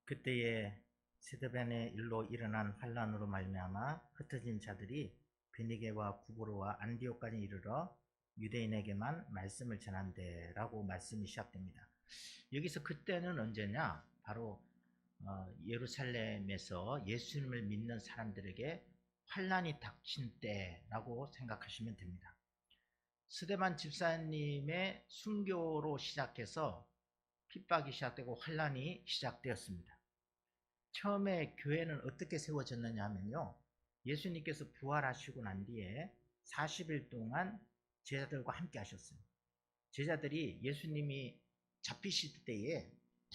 그때에 스데반의 일로 일어난 환란으로 말미암아 흩어진 자들이 베니게와 구브로와 안디옥까지 이르러 유대인에게만 말씀을 전한대라고 말씀이 시작됩니다. 여기서 그때는 언제냐? 바로 예루살렘에서 예수님을 믿는 사람들에게 환란이 닥친 때라고 생각하시면 됩니다. 스데반 집사님의 순교로 시작해서 핍박이 시작되고 환란이 시작되었습니다. 처음에 교회는 어떻게 세워졌느냐 하면요, 예수님께서 부활하시고 난 뒤에 40일 동안 제자들과 함께 하셨어요. 제자들이 예수님이 잡히실 때에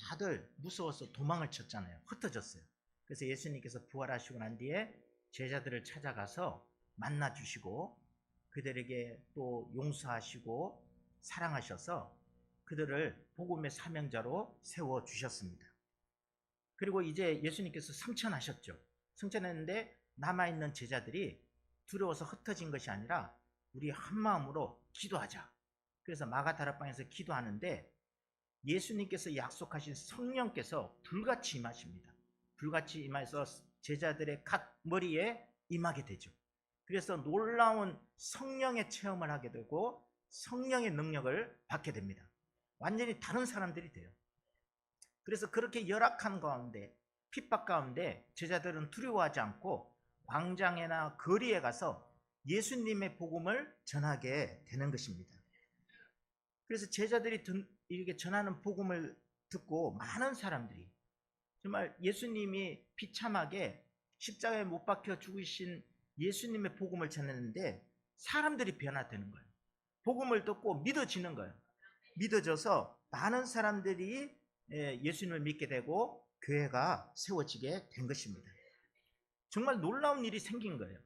다들 무서워서 도망을 쳤잖아요. 흩어졌어요. 그래서 예수님께서 부활하시고 난 뒤에 제자들을 찾아가서 만나주시고 그들에게 또 용서하시고 사랑하셔서 그들을 복음의 사명자로 세워주셨습니다. 그리고 이제 예수님께서 승천하셨죠. 승천했는데 남아있는 제자들이 두려워서 흩어진 것이 아니라 우리 한마음으로 기도하자. 그래서 마가다락방에서 기도하는데 예수님께서 약속하신 성령께서 불같이 임하십니다. 불같이 임해서 제자들의 각 머리에 임하게 되죠. 그래서 놀라운 성령의 체험을 하게 되고 성령의 능력을 받게 됩니다. 완전히 다른 사람들이 돼요. 그래서 그렇게 열악한 가운데 핍박 가운데 제자들은 두려워하지 않고 광장이나 거리에 가서 예수님의 복음을 전하게 되는 것입니다. 그래서 제자들이 이렇게 전하는 복음을 듣고 많은 사람들이 정말 예수님이 비참하게 십자가에 못 박혀 죽으신 예수님의 복음을 전했는데 사람들이 변화되는 거예요. 복음을 듣고 믿어지는 거예요. 믿어져서 많은 사람들이 예수님을 믿게 되고 교회가 세워지게 된 것입니다. 정말 놀라운 일이 생긴 거예요.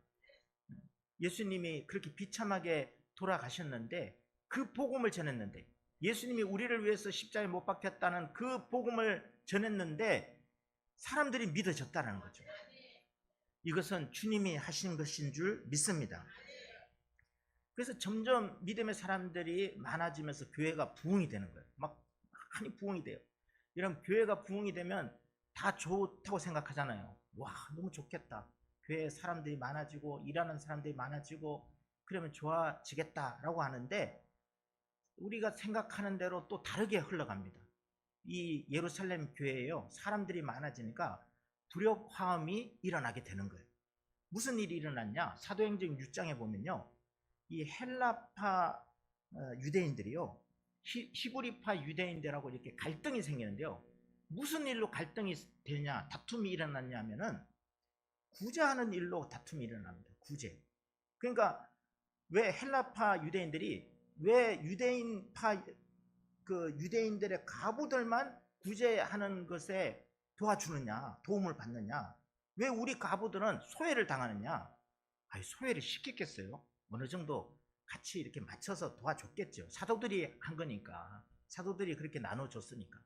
예수님이 그렇게 비참하게 돌아가셨는데 그 복음을 전했는데 예수님이 우리를 위해서 십자가에 못 박혔다는 그 복음을 전했는데 사람들이 믿어졌다는 거죠. 이것은 주님이 하신 것인 줄 믿습니다. 그래서 점점 믿음의 사람들이 많아지면서 교회가 부흥이 되는 거예요. 막 많이 부흥이 돼요. 이런 교회가 부흥이 되면 다 좋다고 생각하잖아요. 와, 너무 좋겠다. 교회에 사람들이 많아지고 일하는 사람들이 많아지고 그러면 좋아지겠다라고 하는데 우리가 생각하는 대로 또 다르게 흘러갑니다. 이 예루살렘 교회에요, 사람들이 많아지니까 불협화음이 일어나게 되는 거예요. 무슨 일이 일어났냐? 사도행전 6장에 보면요, 이 헬라파 유대인들이요, 히브리파 유대인들하고 이렇게 갈등이 생기는데요. 무슨 일로 갈등이 되냐, 다툼이 일어났냐 하면은 구제하는 일로 다툼이 일어납니다. 구제. 그러니까 왜 헬라파 유대인들이 왜 유대인파 유대인들의 가부들만 구제하는 것에 도와주느냐, 도움을 받느냐? 왜 우리 가부들은 소외를 당하느냐? 아니, 소외를 시켰겠어요? 어느 정도 같이 이렇게 맞춰서 도와줬겠죠. 사도들이 한 거니까. 사도들이 그렇게 나눠줬으니까.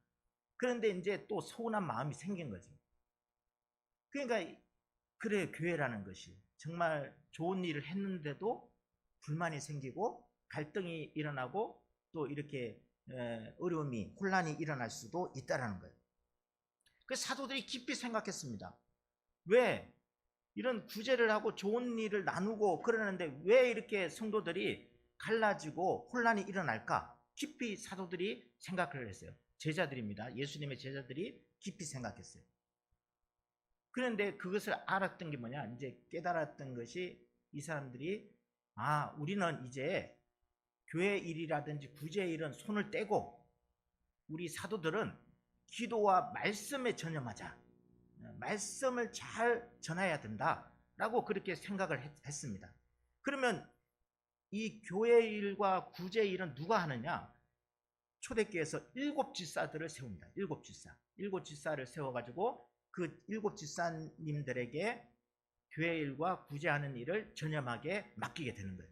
그런데 이제 또 서운한 마음이 생긴 거죠. 그러니까 그래, 교회라는 것이 정말 좋은 일을 했는데도 불만이 생기고 갈등이 일어나고 또 이렇게 어려움이, 혼란이 일어날 수도 있다는 거예요. 그래서 사도들이 깊이 생각했습니다. 왜 이런 구제를 하고 좋은 일을 나누고 그러는데 왜 이렇게 성도들이 갈라지고 혼란이 일어날까? 깊이 사도들이 생각을 했어요. 제자들입니다. 예수님의 제자들이 깊이 생각했어요. 그런데 그것을 알았던 게 뭐냐? 이제 깨달았던 것이 이 사람들이 우리는 이제 교회 일이라든지 구제 일은 손을 떼고 우리 사도들은 기도와 말씀에 전념하자. 말씀을 잘 전해야 된다라고 그렇게 생각을 했습니다. 그러면 이 교회 일과 구제 일은 누가 하느냐? 초대교회에서 7집사들을 세웁니다. 7집사. 7집사를 세워가지고 그 7집사님들에게 교회 일과 구제하는 일을 전념하게 맡기게 되는 거예요.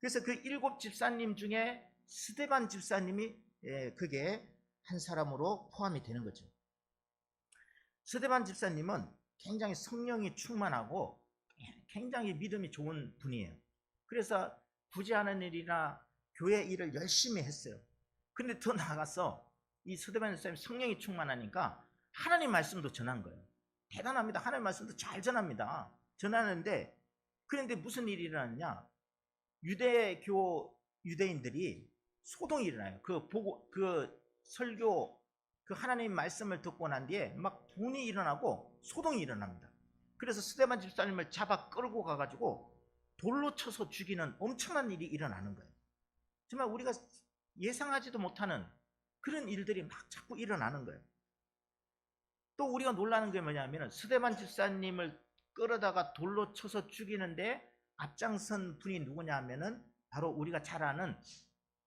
그래서 그 7집사님 중에 스데반 집사님이 그게 한 사람으로 포함이 되는 거죠. 스데반 집사님은 굉장히 성령이 충만하고 굉장히 믿음이 좋은 분이에요. 그래서 구제하는 일이나 교회 일을 열심히 했어요. 근데 더 나아가서 이 스데반 집사님 성령이 충만하니까 하나님 말씀도 전한 거예요. 대단합니다. 하나님 말씀도 잘 전합니다. 전하는데, 그런데 무슨 일이 일어났냐? 유대인들이 소동이 일어나요. 그 설교, 그 하나님 말씀을 듣고 난 뒤에 막 분이 일어나고 소동이 일어납니다. 그래서 스데반 집사님을 잡아 끌고 가가지고 돌로 쳐서 죽이는 엄청난 일이 일어나는 거예요. 정말 우리가 예상하지도 못하는 그런 일들이 막 자꾸 일어나는 거예요. 또 우리가 놀라는 게 뭐냐면 스데반 집사님을 끌어다가 돌로 쳐서 죽이는데 앞장선 분이 누구냐 하면은 바로 우리가 잘 아는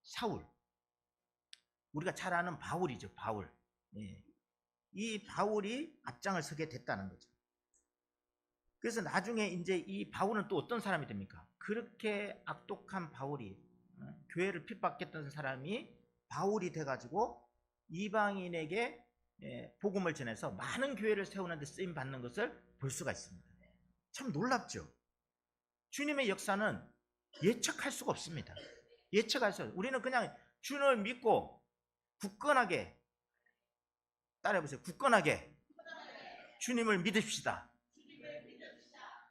사울, 우리가 잘 아는 바울이죠. 바울. 예. 이 바울이 앞장을 서게 됐다는 거죠. 그래서 나중에 이제 이 바울은 또 어떤 사람이 됩니까? 그렇게 악독한 바울이, 교회를 핍박했던 사람이 바울이 돼가지고 이방인에게 복음을 전해서 많은 교회를 세우는 데 쓰임 받는 것을 볼 수가 있습니다. 참 놀랍죠. 주님의 역사는 예측할 수가 없습니다. 예측할 수 없어요. 우리는 그냥 주님을 믿고 굳건하게, 따라해보세요. 굳건하게 주님을 믿읍시다.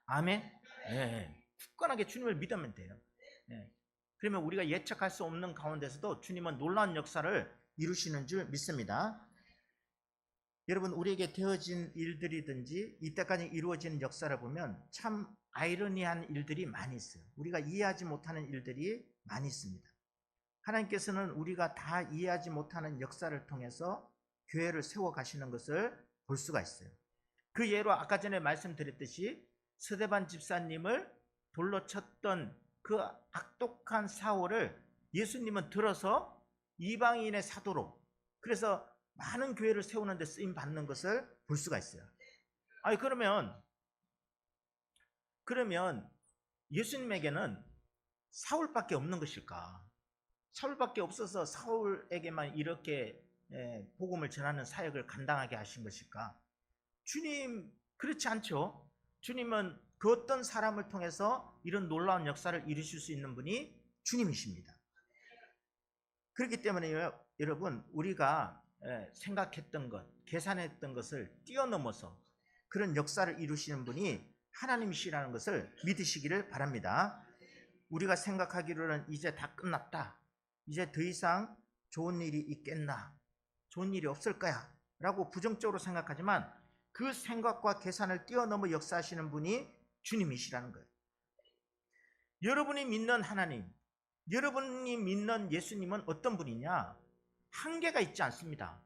아멘. 네. 굳건하게 주님을 믿으면 돼요. 네. 그러면 우리가 예측할 수 없는 가운데서도 주님은 놀라운 역사를 이루시는 줄 믿습니다. 여러분, 우리에게 되어진 일들이든지 이때까지 이루어진 역사를 보면 참 아이러니한 일들이 많이 있어요. 우리가 이해하지 못하는 일들이 많이 있습니다. 하나님께서는 우리가 다 이해하지 못하는 역사를 통해서 교회를 세워가시는 것을 볼 수가 있어요. 그 예로 아까 전에 말씀드렸듯이 스데반 집사님을 돌로 쳤던 그 악독한 사울을 예수님은 들어서 이방인의 사도로, 그래서 많은 교회를 세우는 데 쓰임 받는 것을 볼 수가 있어요. 아니 그러면 예수님에게는 사울밖에 없는 것일까? 사울밖에 없어서 사울에게만 이렇게 복음을 전하는 사역을 감당하게 하신 것일까? 주님 그렇지 않죠. 주님은 그 어떤 사람을 통해서 이런 놀라운 역사를 이루실 수 있는 분이 주님이십니다. 그렇기 때문에 여러분, 우리가 생각했던 것, 계산했던 것을 뛰어넘어서 그런 역사를 이루시는 분이 하나님이시라는 것을 믿으시기를 바랍니다. 우리가 생각하기로는 이제 다 끝났다, 이제 더 이상 좋은 일이 있겠나, 좋은 일이 없을 거야 라고 부정적으로 생각하지만 그 생각과 계산을 뛰어넘어 역사하시는 분이 주님이시라는 거예요. 여러분이 믿는 하나님, 여러분이 믿는 예수님은 어떤 분이냐? 한계가 있지 않습니다.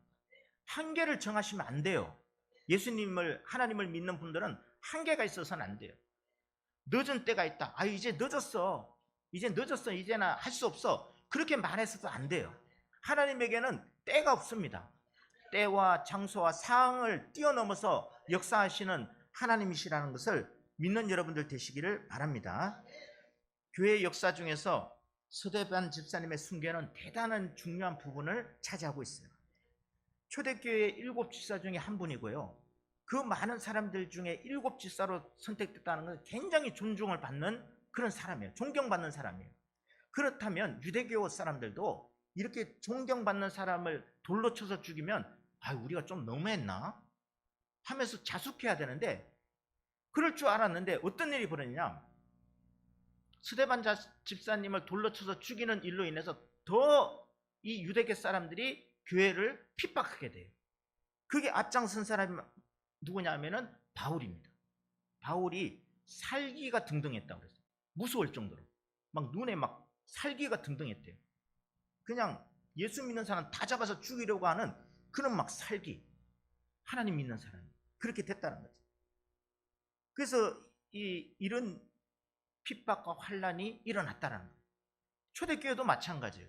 한계를 정하시면 안 돼요. 예수님을, 하나님을 믿는 분들은 한계가 있어서는 안 돼요. 늦은 때가 있다. 이제 늦었어. 이제는 할 수 없어. 그렇게 말해서도 안 돼요. 하나님에게는 때가 없습니다. 때와 장소와 상황을 뛰어넘어서 역사하시는 하나님이시라는 것을 믿는 여러분들 되시기를 바랍니다. 교회 역사 중에서 스데반 집사님의 순교는 대단한 중요한 부분을 차지하고 있어요. 초대교회의 7 집사 중에 한 분이고요. 그 많은 사람들 중에 7 집사로 선택됐다는 것은 굉장히 존중을 받는 그런 사람이에요. 존경받는 사람이에요. 그렇다면 유대교 사람들도 이렇게 존경받는 사람을 돌로 쳐서 죽이면 우리가 좀 너무했나? 하면서 자숙해야 되는데, 그럴 줄 알았는데 어떤 일이 벌어지냐? 스데반 집사님을 돌로 쳐서 죽이는 일로 인해서 더 이 유대교 사람들이 교회를 핍박하게 돼요. 그게 앞장선 사람이 누구냐 하면은 바울입니다. 바울이 살기가 등등했다고 그랬어요. 무서울 정도로. 막 눈에 막 살기가 등등했대요. 그냥 예수 믿는 사람 다 잡아서 죽이려고 하는 그런 막 살기. 하나님 믿는 사람이 그렇게 됐다는 거죠. 그래서 이런 핍박과 환란이 일어났다는 거예요. 초대교회도 마찬가지예요.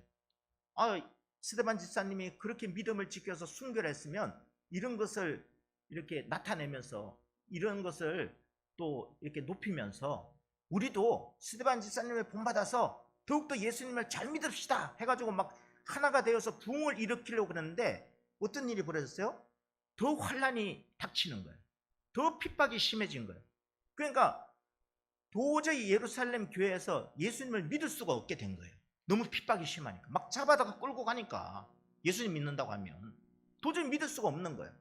스데반 집사님이 그렇게 믿음을 지켜서 순교를 했으면 이런 것을 이렇게 나타내면서 이런 것을 또 이렇게 높이면서 우리도 스데반 집사님을 본받아서 더욱더 예수님을 잘 믿읍시다 해가지고 막 하나가 되어서 부흥을 일으키려고 그러는데 어떤 일이 벌어졌어요? 더 환란이 닥치는 거예요. 더 핍박이 심해진 거예요. 그러니까 도저히 예루살렘 교회에서 예수님을 믿을 수가 없게 된 거예요. 너무 핍박이 심하니까. 막 잡아다가 끌고 가니까 예수님 믿는다고 하면 도저히 믿을 수가 없는 거예요.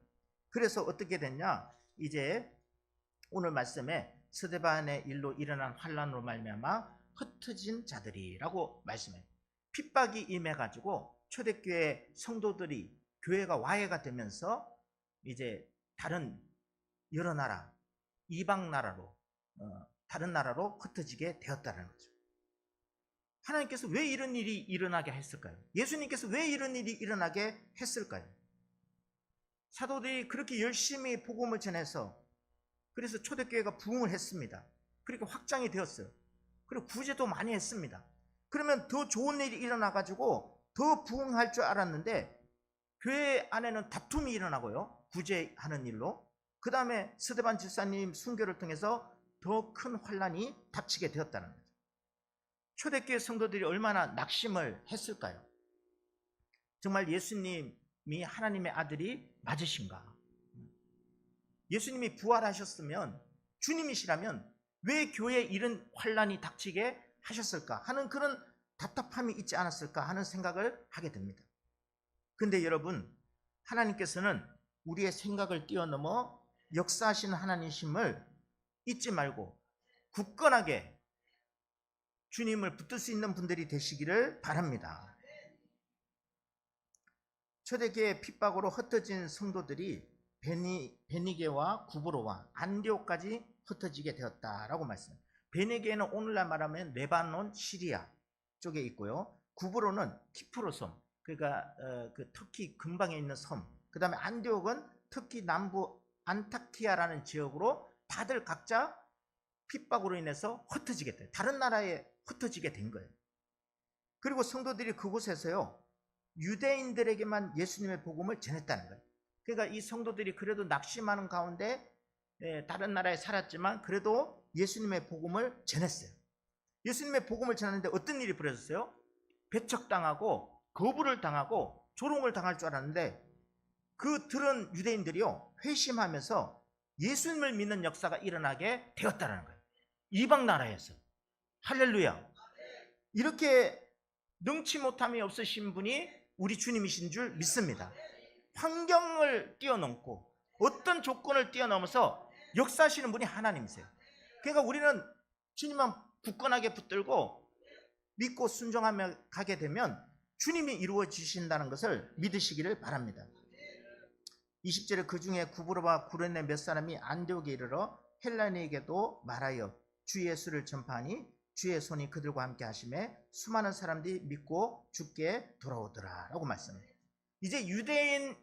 그래서 어떻게 됐냐? 이제 오늘 말씀에 스데반의 일로 일어난 환란으로 말미암아 흩어진 자들이라고 말씀해요. 핍박이 임해가지고 초대교회 성도들이 교회가 와해가 되면서 이제 다른 여러 나라, 이방 나라로 다른 나라로 흩어지게 되었다는 거죠. 하나님께서 왜 이런 일이 일어나게 했을까요? 예수님께서 왜 이런 일이 일어나게 했을까요? 사도들이 그렇게 열심히 복음을 전해서 그래서 초대교회가 부흥을 했습니다. 그렇게 확장이 되었어요. 그리고 구제도 많이 했습니다. 그러면 더 좋은 일이 일어나가지고 더 부흥할 줄 알았는데 교회 안에는 다툼이 일어나고요. 구제하는 일로. 그 다음에 스데반 집사님 순교를 통해서 더 큰 환란이 닥치게 되었다는 거죠. 초대교회 성도들이 얼마나 낙심을 했을까요? 정말 예수님이 하나님의 아들이 맞으신가? 예수님이 부활하셨으면 주님이시라면 왜 교회에 이런 환란이 닥치게 하셨을까 하는 그런 답답함이 있지 않았을까 하는 생각을 하게 됩니다. 근데 여러분, 하나님께서는 우리의 생각을 뛰어넘어 역사하시는 하나님이심을 잊지 말고 굳건하게 주님을 붙들 수 있는 분들이 되시기를 바랍니다. 초대교회 핍박으로 흩어진 성도들이 베니게와 구브로와 안디옥까지 흩어지게 되었다라고 말씀해요. 베니게는 오늘날 말하면 레바논, 시리아 쪽에 있고요. 구브로는 키프로 섬, 그러니까 그 터키 근방에 있는 섬. 그 다음에 안디옥은 터키 남부 안타키아라는 지역으로 다들 각자 핍박으로 인해서 흩어지게 돼요. 다른 나라에 흩어지게 된 거예요. 그리고 성도들이 그곳에서요, 유대인들에게만 예수님의 복음을 전했다는 거예요. 그러니까 이 성도들이 그래도 낙심하는 가운데 다른 나라에 살았지만 그래도 예수님의 복음을 전했어요. 예수님의 복음을 전하는데 어떤 일이 벌어졌어요? 배척당하고 거부를 당하고 조롱을 당할 줄 알았는데 그 들은 유대인들이요, 회심하면서 예수님을 믿는 역사가 일어나게 되었다는 거예요. 이방 나라에서. 할렐루야. 이렇게 능치 못함이 없으신 분이 우리 주님이신 줄 믿습니다. 환경을 뛰어넘고 어떤 조건을 뛰어넘어서 역사하시는 분이 하나님이세요. 그러니까 우리는 주님만 굳건하게 붙들고 믿고 순종하며 가게 되면 주님이 이루어지신다는 것을 믿으시기를 바랍니다. 20절에 그 중에 구브로와 구레네 몇 사람이 안디옥에 이르러 헬라인에게도 말하여 주 예수를 전파하니 주의 손이 그들과 함께 하심에 수많은 사람들이 믿고 주께 돌아오더라 라고 말씀합니다. 이제 유대인들은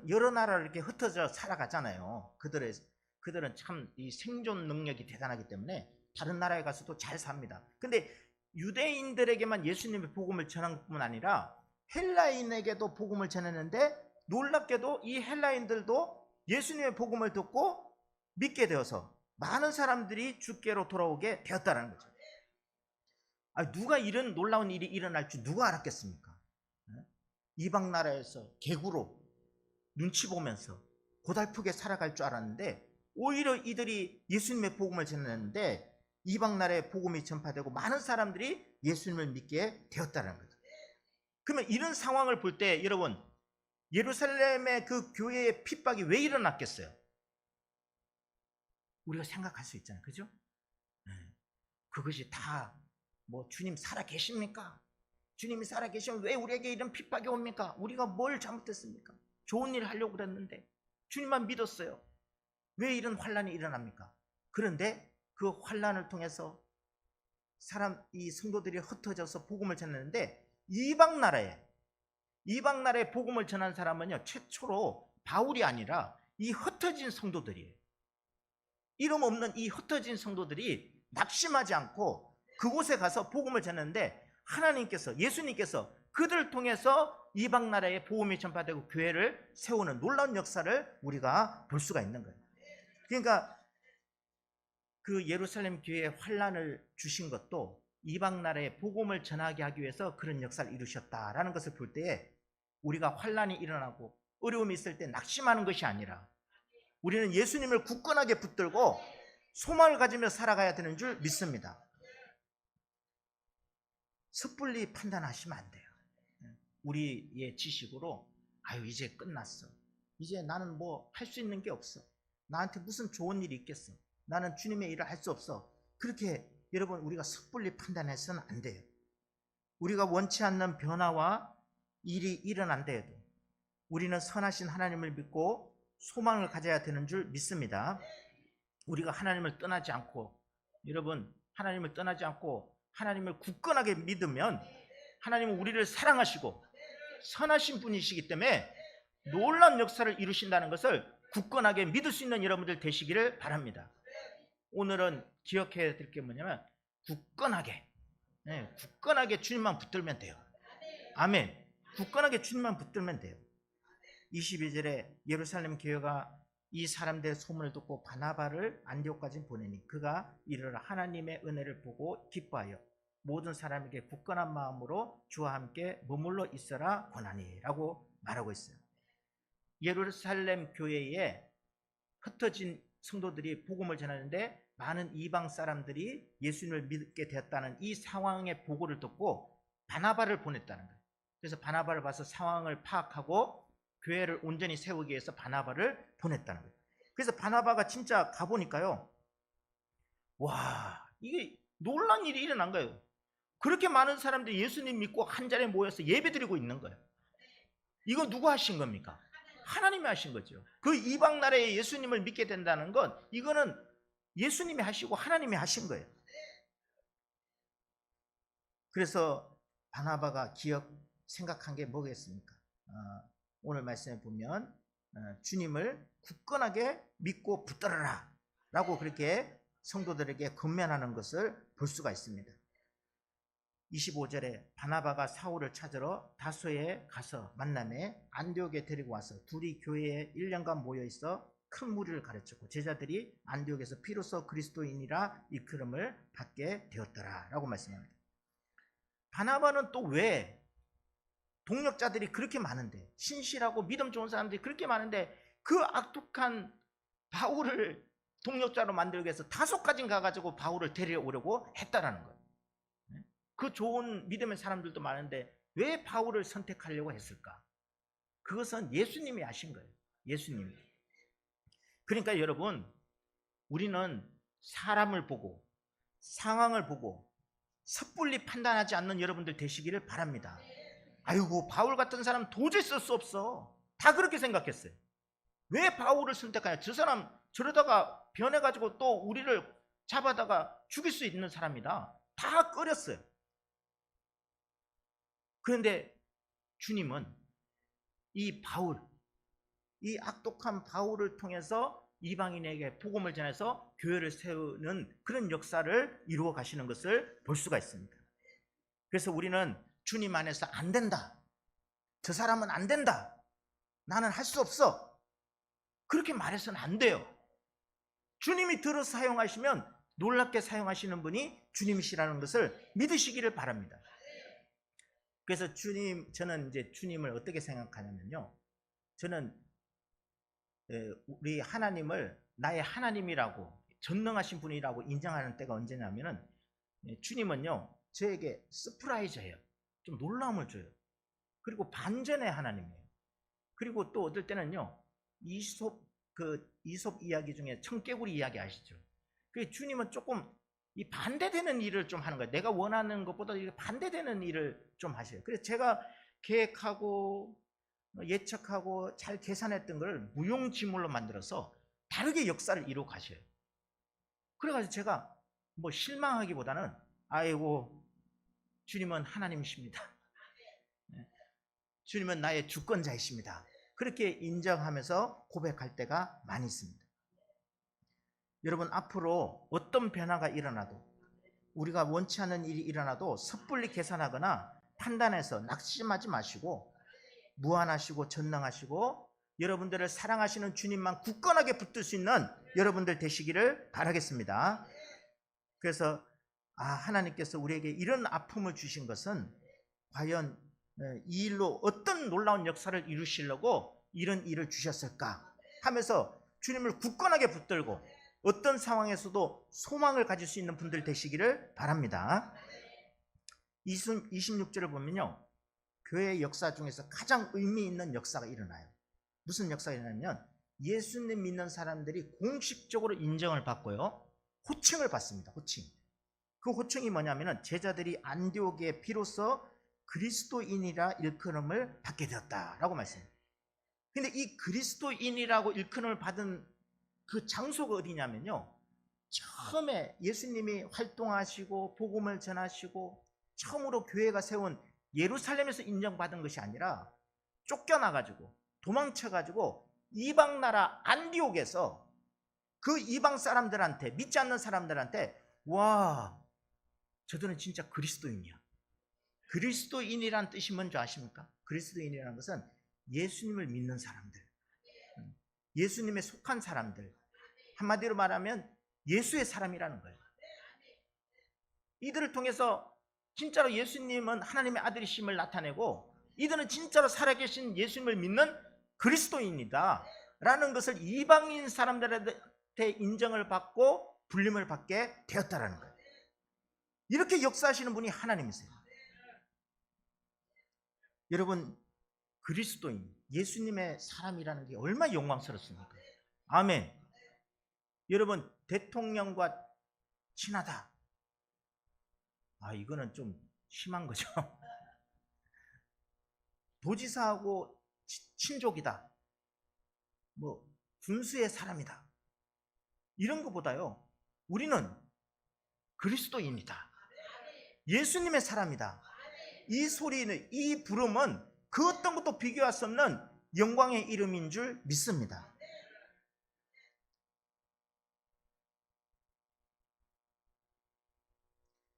여러 나라로 이렇게 흩어져 살아가잖아요. 그들은 참 이 생존 능력이 대단하기 때문에 다른 나라에 가서도 잘 삽니다. 근데 유대인들에게만 예수님의 복음을 전한 뿐만 아니라 헬라인에게도 복음을 전했는데 놀랍게도 이 헬라인들도 예수님의 복음을 듣고 믿게 되어서 많은 사람들이 주께로 돌아오게 되었다는 거죠. 누가 이런 놀라운 일이 일어날 줄 누가 알았겠습니까? 이방 나라에서 개구로 눈치 보면서 고달프게 살아갈 줄 알았는데 오히려 이들이 예수님의 복음을 전했는데 이방 나라의 복음이 전파되고 많은 사람들이 예수님을 믿게 되었다는 거죠. 그러면 이런 상황을 볼 때 여러분, 예루살렘의 그 교회의 핍박이 왜 일어났겠어요? 우리가 생각할 수 있잖아요. 그죠? 그것이 다 뭐 주님 살아 계십니까? 주님이 살아 계시면 왜 우리에게 이런 핍박이 옵니까? 우리가 뭘 잘못했습니까? 좋은 일 하려고 그랬는데 주님만 믿었어요. 왜 이런 환란이 일어납니까? 그런데 그 환란을 통해서 이 성도들이 흩어져서 복음을 전했는데 이방 나라에 복음을 전한 사람은요, 최초로 바울이 아니라 이 흩어진 성도들이에요. 이름 없는 이 흩어진 성도들이 낙심하지 않고 그곳에 가서 복음을 전했는데 예수님께서 그들을 통해서 이방 나라에 복음이 전파되고 교회를 세우는 놀라운 역사를 우리가 볼 수가 있는 거예요. 그러니까 그 예루살렘 교회에 환란을 주신 것도 이방 나라에 복음을 전하게 하기 위해서 그런 역사를 이루셨다라는 것을 볼 때에 우리가 환란이 일어나고 어려움이 있을 때 낙심하는 것이 아니라 우리는 예수님을 굳건하게 붙들고 소망을 가지며 살아가야 되는 줄 믿습니다. 섣불리 판단하시면 안 돼요. 우리의 지식으로 이제 끝났어, 이제 나는 뭐 할 수 있는 게 없어. 나한테 무슨 좋은 일이 있겠어. 나는 주님의 일을 할 수 없어. 그렇게 여러분 우리가 섣불리 판단해서는 안 돼요. 우리가 원치 않는 변화와 일이 일어난다 해도 우리는 선하신 하나님을 믿고 소망을 가져야 되는 줄 믿습니다. 우리가 하나님을 떠나지 않고, 여러분 하나님을 떠나지 않고 하나님을 굳건하게 믿으면 하나님은 우리를 사랑하시고 선하신 분이시기 때문에 놀라운 역사를 이루신다는 것을 굳건하게 믿을 수 있는 여러분들 되시기를 바랍니다. 오늘은 기억해야 될 게 뭐냐면 굳건하게 주님만 붙들면 돼요. 아멘. 굳건하게 주님만 붙들면 돼요. 22절에 예루살렘 교회가 이 사람들의 소문을 듣고 바나바를 안디옥까지 보내니 그가 이르러 하나님의 은혜를 보고 기뻐하여 모든 사람에게 굳건한 마음으로 주와 함께 머물러 있어라 권하니 라고 말하고 있어요. 예루살렘 교회에 흩어진 성도들이 복음을 전하는데 많은 이방 사람들이 예수님을 믿게 되었다는 이 상황의 보고를 듣고 바나바를 보냈다는 거예요. 그래서 바나바를 봐서 상황을 파악하고 교회를 온전히 세우기 위해서 바나바를 보냈다는 거예요. 그래서 바나바가 진짜 가보니까요, 와, 이게 놀라운 일이 일어난 거예요. 그렇게 많은 사람들이 예수님 믿고 한 자리에 모여서 예배드리고 있는 거예요. 이거 누가 하신 겁니까? 하나님이 하신 거죠. 그 이방 나라에 예수님을 믿게 된다는 건 이거는 예수님이 하시고 하나님이 하신 거예요. 그래서 바나바가 생각한 게 뭐겠습니까? 오늘 말씀에 보면 주님을 굳건하게 믿고 붙들어라 라고 그렇게 성도들에게 권면하는 것을 볼 수가 있습니다. 25절에 바나바가 사울을 찾으러 다소에 가서 만남에 안디옥에 데리고 와서 둘이 교회에 1년간 모여 있어 큰 무리를 가르쳤고 제자들이 안디옥에서 비로소 그리스도인이라 일컬음을 받게 되었더라 라고 말씀합니다. 바나바는 또 왜 동력자들이 그렇게 많은데, 신실하고 믿음 좋은 사람들이 그렇게 많은데 그 악독한 바울을 동력자로 만들기 위해서 다소까지 가가지고 바울을 데려오려고 했다라는 거예요. 그 좋은 믿음의 사람들도 많은데 왜 바울을 선택하려고 했을까? 그것은 예수님이 하신 거예요. 예수님이. 그러니까 여러분, 우리는 사람을 보고 상황을 보고 섣불리 판단하지 않는 여러분들 되시기를 바랍니다. 아이고, 바울 같은 사람 도저히 쓸 수 없어. 다 그렇게 생각했어요. 왜 바울을 선택하냐? 저 사람 저러다가 변해가지고 또 우리를 잡아다가 죽일 수 있는 사람이다. 다 꺼렸어요. 그런데 주님은 이 바울, 이 악독한 바울을 통해서 이방인에게 복음을 전해서 교회를 세우는 그런 역사를 이루어 가시는 것을 볼 수가 있습니다. 그래서 우리는 주님 안에서 안 된다, 저 사람은 안 된다, 나는 할 수 없어, 그렇게 말해서는 안 돼요. 주님이 들어 사용하시면 놀랍게 사용하시는 분이 주님이시라는 것을 믿으시기를 바랍니다. 그래서 저는 이제 주님을 어떻게 생각하냐면요, 저는 우리 하나님을 나의 하나님이라고, 전능하신 분이라고 인정하는 때가 언제냐면은, 주님은요 저에게 서프라이즈해요. 좀 놀라움을 줘요. 그리고 반전의 하나님이에요. 그리고 또 어떨 때는요, 이솝 이야기 중에 청개구리 이야기 아시죠? 그 주님은 조금 이 반대되는 일을 좀 하는 거예요. 내가 원하는 것보다 반대되는 일을 좀 하셔요. 그래서 제가 계획하고 예측하고 잘 계산했던 걸 무용지물로 만들어서 다르게 역사를 이루어 가셔요. 그래가지고 제가 뭐 실망하기보다는, 아이고, 주님은 하나님이십니다. 주님은 나의 주권자이십니다. 그렇게 인정하면서 고백할 때가 많이 있습니다. 여러분, 앞으로 어떤 변화가 일어나도, 우리가 원치 않는 일이 일어나도 섣불리 계산하거나 판단해서 낙심하지 마시고, 무한하시고 전능하시고 여러분들을 사랑하시는 주님만 굳건하게 붙들 수 있는 여러분들 되시기를 바라겠습니다. 그래서 하나님께서 우리에게 이런 아픔을 주신 것은 과연 이 일로 어떤 놀라운 역사를 이루시려고 이런 일을 주셨을까 하면서 주님을 굳건하게 붙들고 어떤 상황에서도 소망을 가질 수 있는 분들 되시기를 바랍니다. 26절을 보면요, 교회의 역사 중에서 가장 의미 있는 역사가 일어나요. 무슨 역사가 일어나냐면 예수님 믿는 사람들이 공식적으로 인정을 받고요. 호칭을 받습니다. 호칭. 그 호칭이 뭐냐면은 제자들이 안디옥에 비로소 그리스도인이라 일컬음을 받게 되었다라고 말씀합니다. 근데 이 그리스도인이라고 일컬음을 받은 그 장소가 어디냐면요. 처음에 예수님이 활동하시고 복음을 전하시고 처음으로 교회가 세운 예루살렘에서 인정받은 것이 아니라 쫓겨나가지고 도망쳐가지고 이방 나라 안디옥에서 그 이방 사람들한테, 믿지 않는 사람들한테, 와, 저들은 진짜 그리스도인이야. 그리스도인이란 뜻이 뭔지 아십니까? 그리스도인이라는 것은 예수님을 믿는 사람들, 예수님에 속한 사람들, 한마디로 말하면 예수의 사람이라는 거예요. 이들을 통해서 진짜로 예수님은 하나님의 아들이심을 나타내고 이들은 진짜로 살아계신 예수님을 믿는 그리스도인이다 라는 것을 이방인 사람들한테 인정을 받고 불림을 받게 되었다라는 거예요. 이렇게 역사하시는 분이 하나님이세요. 여러분, 그리스도인, 예수님의 사람이라는 게 얼마나 영광스럽습니까? 아멘. 여러분, 대통령과 친하다. 이거는 좀 심한 거죠. 도지사하고 친족이다. 뭐 군수의 사람이다. 이런 것보다요. 우리는 그리스도인이다. 예수님의 사람이다. 이 소리는, 이 부름은 그 어떤 것도 비교할 수 없는 영광의 이름인 줄 믿습니다.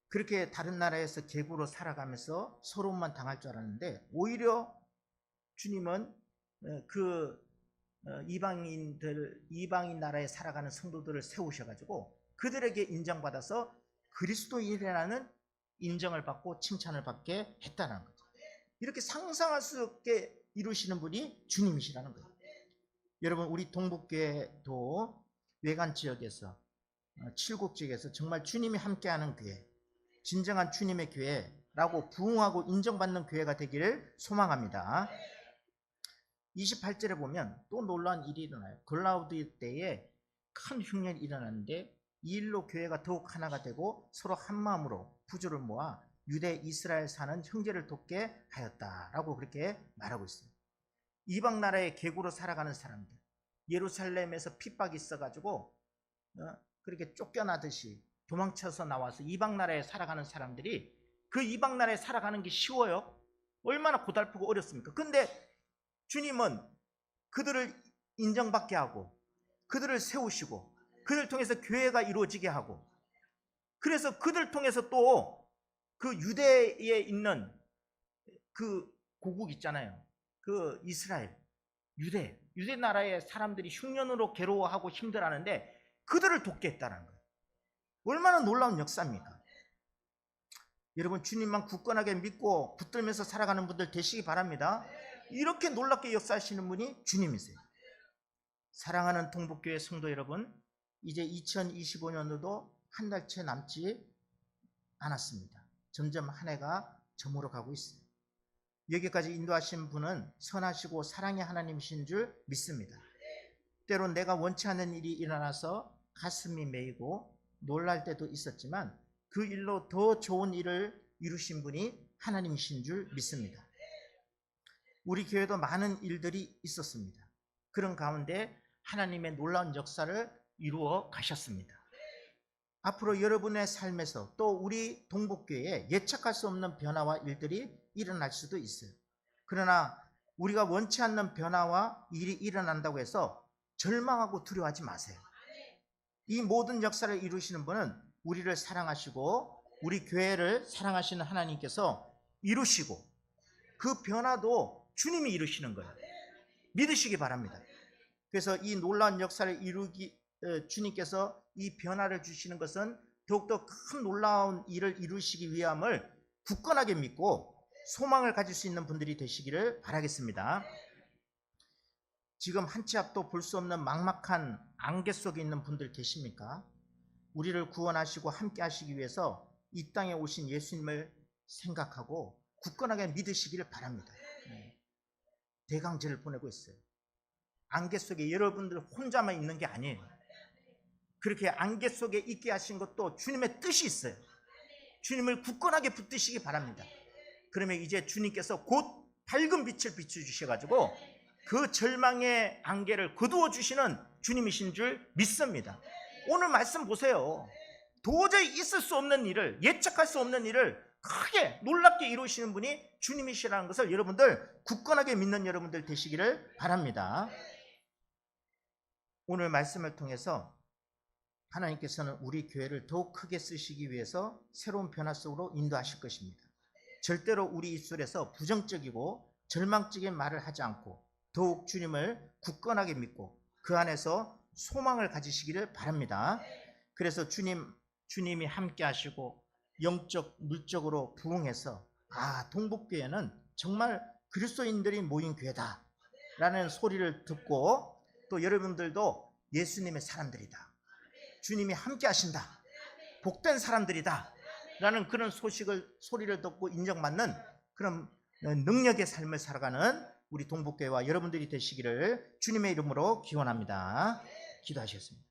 그렇게 다른 나라에서 계구로 살아가면서 서러움만 당할 줄 알았는데 오히려 주님은 그 이방인 나라에 살아가는 성도들을 세우셔가지고 그들에게 인정받아서 그리스도인이라는 인정을 받고 칭찬을 받게 했다는 거죠. 이렇게 상상할 수 없게 이루시는 분이 주님이시라는 거예요. 여러분, 우리 동북교회도 외관 지역에서 칠곡 지역에서 정말 주님이 함께하는 교회, 진정한 주님의 교회라고 부흥하고 인정받는 교회가 되기를 소망합니다. 28절에 보면 또 놀라운 일이 일어나요. 글라우디 때에 큰 흉년이 일어났는데 이 일로 교회가 더욱 하나가 되고 서로 한마음으로 부조를 모아 유대 이스라엘 사는 형제를 돕게 하였다라고 그렇게 말하고 있어요. 이방 나라의 계구로 살아가는 사람들, 예루살렘에서 핍박이 있어가지고 그렇게 쫓겨나듯이 도망쳐서 나와서 이방 나라에 살아가는 사람들이 그 이방 나라에 살아가는 게 쉬워요? 얼마나 고달프고 어렵습니까? 근데 주님은 그들을 인정받게 하고 그들을 세우시고 그들을 통해서 교회가 이루어지게 하고 그래서 그들을 통해서 또 그 유대에 있는 그 고국 있잖아요. 그 이스라엘, 유대 나라의 사람들이 흉년으로 괴로워하고 힘들어하는데 그들을 돕게 했다는 거예요. 얼마나 놀라운 역사입니까? 여러분, 주님만 굳건하게 믿고 붙들면서 살아가는 분들 되시기 바랍니다. 이렇게 놀랍게 역사하시는 분이 주님이세요. 사랑하는 동북교회 성도 여러분, 이제 2025년도도 한 달 채 남지 않았습니다. 점점 한 해가 저물어 가고 있어요. 여기까지 인도하신 분은 선하시고 사랑의 하나님이신 줄 믿습니다. 때론 내가 원치 않는 일이 일어나서 가슴이 메이고 놀랄 때도 있었지만 그 일로 더 좋은 일을 이루신 분이 하나님이신 줄 믿습니다. 우리 교회도 많은 일들이 있었습니다. 그런 가운데 하나님의 놀라운 역사를 이루어 가셨습니다. 앞으로 여러분의 삶에서 또 우리 동북교회에 예측할 수 없는 변화와 일들이 일어날 수도 있어요. 그러나 우리가 원치 않는 변화와 일이 일어난다고 해서 절망하고 두려워하지 마세요. 이 모든 역사를 이루시는 분은 우리를 사랑하시고 우리 교회를 사랑하시는 하나님께서 이루시고 그 변화도 주님이 이루시는 거예요. 믿으시기 바랍니다. 그래서 이 놀라운 역사를 주님께서 이 변화를 주시는 것은 더욱더 큰 놀라운 일을 이루시기 위함을 굳건하게 믿고 소망을 가질 수 있는 분들이 되시기를 바라겠습니다. 지금 한 치 앞도 볼 수 없는 막막한 안개 속에 있는 분들 계십니까? 우리를 구원하시고 함께 하시기 위해서 이 땅에 오신 예수님을 생각하고 굳건하게 믿으시기를 바랍니다. 대강제를 보내고 있어요. 안개 속에 여러분들 혼자만 있는 게 아니에요. 그렇게 안개 속에 있게 하신 것도 주님의 뜻이 있어요. 주님을 굳건하게 붙드시기 바랍니다. 그러면 이제 주님께서 곧 밝은 빛을 비춰주셔가지고 그 절망의 안개를 거두어 주시는 주님이신 줄 믿습니다. 오늘 말씀 보세요. 도저히 있을 수 없는 일을, 예측할 수 없는 일을 크게 놀랍게 이루시는 분이 주님이시라는 것을 여러분들 굳건하게 믿는 여러분들 되시기를 바랍니다. 오늘 말씀을 통해서 하나님께서는 우리 교회를 더욱 크게 쓰시기 위해서 새로운 변화 속으로 인도하실 것입니다. 절대로 우리 입술에서 부정적이고 절망적인 말을 하지 않고 더욱 주님을 굳건하게 믿고 그 안에서 소망을 가지시기를 바랍니다. 그래서 주님이 함께 하시고 영적, 물적으로 부흥해서 동북교회는 정말 그리스도인들이 모인 교회다 라는 소리를 듣고 또 여러분들도 예수님의 사람들이다, 주님이 함께 하신다, 복된 사람들이다 라는 그런 소리를 듣고 인정받는 그런 능력의 삶을 살아가는 우리 동북교회와 여러분들이 되시기를 주님의 이름으로 기원합니다. 기도하시겠습니다.